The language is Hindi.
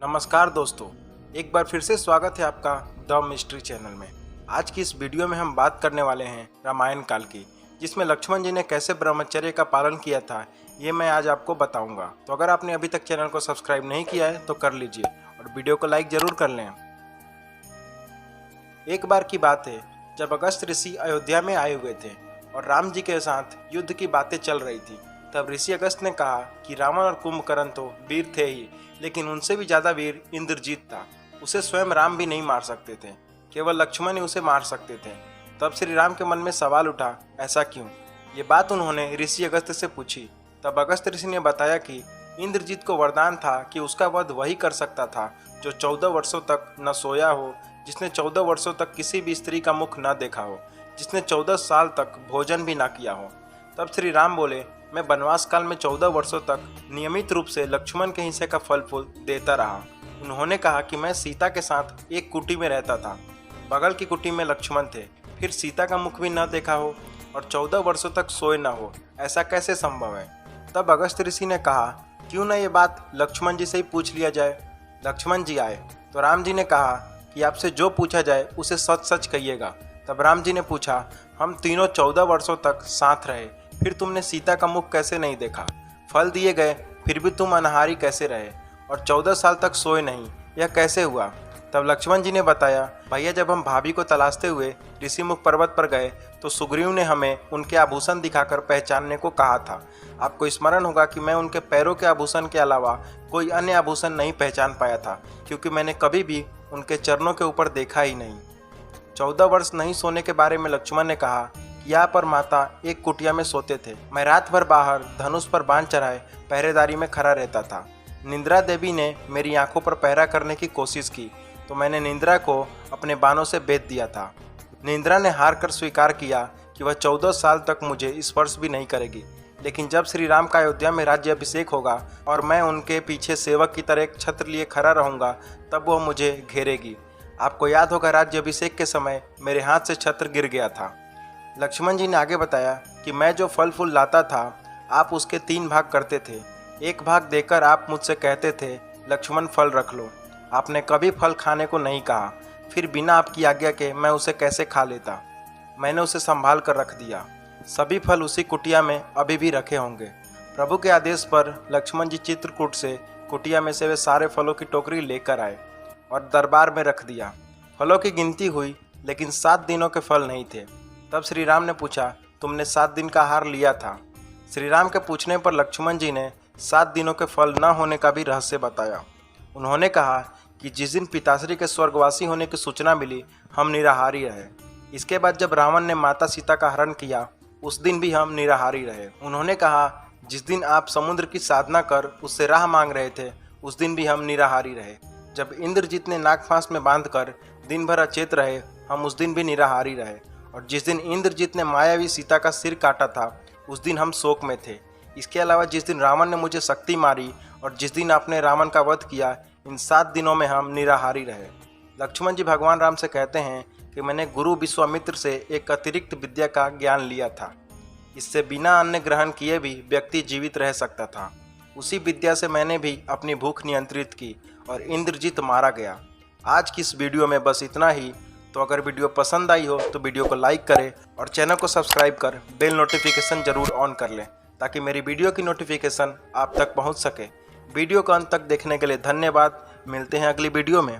नमस्कार दोस्तों, एक बार फिर से स्वागत है आपका द मिस्ट्री चैनल में। आज की इस वीडियो में हम बात करने वाले हैं रामायण काल की, जिसमें लक्ष्मण जी ने कैसे ब्रह्मचर्य का पालन किया था, ये मैं आज आपको बताऊंगा। तो अगर आपने अभी तक चैनल को सब्सक्राइब नहीं किया है तो कर लीजिए और वीडियो को लाइक जरूर कर लें। एक बार की बात है जब अगस्त ऋषि अयोध्या में आए हुए थे और राम जी के साथ युद्ध की बातें चल रही थी। तब ऋषि अगस्त ने कहा कि रावण और कुंभकर्ण तो वीर थे ही, लेकिन उनसे भी ज्यादा वीर इंद्रजीत था। उसे स्वयं राम भी नहीं मार सकते थे, केवल लक्ष्मण ही उसे मार सकते थे। तब श्री राम के मन में सवाल उठा, ऐसा क्यों? ये बात उन्होंने ऋषि अगस्त से पूछी। तब अगस्त ऋषि ने बताया कि इंद्रजीत को वरदान था कि उसका वध वही कर सकता था जो 14 वर्षों तक न सोया हो, जिसने 14 वर्षों तक किसी भी स्त्री का मुख न देखा हो, जिसने 14 साल तक भोजन भी ना किया हो। तब श्री राम बोले, मैं वनवास काल में 14 वर्षों तक नियमित रूप से लक्ष्मण के हिस्से का फल फूल देता रहा। उन्होंने कहा कि मैं सीता के साथ एक कुटी में रहता था, बगल की कुटी में लक्ष्मण थे, फिर सीता का मुख भी न देखा हो और 14 वर्षों तक सोए न हो, ऐसा कैसे संभव है? तब अगस्त ऋषि ने कहा, क्यों न ये बात लक्ष्मण जी से ही पूछ लिया जाए। लक्ष्मण जी आए तो राम जी ने कहा कि आपसे जो पूछा जाए उसे सच सच कहिएगा। तब राम जी ने पूछा, हम तीनों 14 वर्षों तक साथ रहे, फिर तुमने सीता का मुख कैसे नहीं देखा? फल दिए गए फिर भी तुम अनहारी कैसे रहे और 14 साल तक सोए नहीं, यह कैसे हुआ? तब लक्ष्मण जी ने बताया, भैया जब हम भाभी को तलाशते हुए ऋषिमुख पर्वत पर गए तो सुग्रीव ने हमें उनके आभूषण दिखाकर पहचानने को कहा था। आपको स्मरण होगा कि मैं उनके पैरों के आभूषण के अलावा कोई अन्य आभूषण नहीं पहचान पाया था, क्योंकि मैंने कभी भी उनके चरणों के ऊपर देखा ही नहीं। 14 वर्ष नहीं सोने के बारे में लक्ष्मण ने कहा, यहाँ पर माता एक कुटिया में सोते थे। मैं रात भर बाहर धनुष पर बाण चढ़ाए पहरेदारी में खड़ा रहता था। निंद्रा देवी ने मेरी आंखों पर पहरा करने की कोशिश की तो मैंने निंद्रा को अपने बाणों से बेध दिया था। निंद्रा ने हार कर स्वीकार किया कि वह 14 साल तक मुझे स्पर्श भी नहीं करेगी, लेकिन जब श्री राम का अयोध्या में राज्य अभिषेक होगा और मैं उनके पीछे सेवक की तरह एक छत्र लिए खड़ा रहूंगा, तब वह मुझे घेरेगी। आपको याद होगा राज्य अभिषेक के समय मेरे हाथ से छत्र गिर गया था। लक्ष्मण जी ने आगे बताया कि मैं जो फल फूल लाता था आप उसके 3 भाग करते थे। एक भाग देकर आप मुझसे कहते थे, लक्ष्मण फल रख लो। आपने कभी फल खाने को नहीं कहा, फिर बिना आपकी आज्ञा के मैं उसे कैसे खा लेता? मैंने उसे संभाल कर रख दिया। सभी फल उसी कुटिया में अभी भी रखे होंगे। प्रभु के आदेश पर लक्ष्मण जी चित्रकूट से कुटिया में से वे सारे फलों की टोकरी लेकर आए और दरबार में रख दिया। फलों की गिनती हुई, लेकिन 7 दिनों के फल नहीं थे। तब श्री राम ने पूछा, तुमने 7 दिन का आहार लिया था? श्री राम के पूछने पर लक्ष्मण जी ने 7 दिनों के फल न होने का भी रहस्य बताया। उन्होंने कहा कि जिस दिन पिताश्री के स्वर्गवासी होने की सूचना मिली, हम निराहारी रहे। इसके बाद जब रावण ने माता सीता का हरण किया, उस दिन भी हम निराहारी रहे। उन्होंने कहा, जिस दिन आप समुद्र की साधना कर उससे राह मांग रहे थे, उस दिन भी हम निराहारी रहे। जब इंद्रजीत ने नागफांस में बांधकर दिन भर अचेत रहे, हम उस दिन भी निराहारी रहे। और जिस दिन इंद्रजीत ने मायावी सीता का सिर काटा था, उस दिन हम शोक में थे। इसके अलावा जिस दिन रावण ने मुझे शक्ति मारी और जिस दिन आपने रावण का वध किया, इन 7 दिनों में हम निराहारी रहे। लक्ष्मण जी भगवान राम से कहते हैं कि मैंने गुरु विश्वामित्र से एक अतिरिक्त विद्या का ज्ञान लिया था। इससे बिना अन्न ग्रहण किए भी व्यक्ति जीवित रह सकता था। उसी विद्या से मैंने भी अपनी भूख नियंत्रित की और इंद्रजीत मारा गया। आज की इस वीडियो में बस इतना ही। तो अगर वीडियो पसंद आई हो तो वीडियो को लाइक करें और चैनल को सब्सक्राइब कर बेल नोटिफिकेशन जरूर ऑन कर लें, ताकि मेरी वीडियो की नोटिफिकेशन आप तक पहुंच सके। वीडियो को अंत तक देखने के लिए धन्यवाद। मिलते हैं अगली वीडियो में।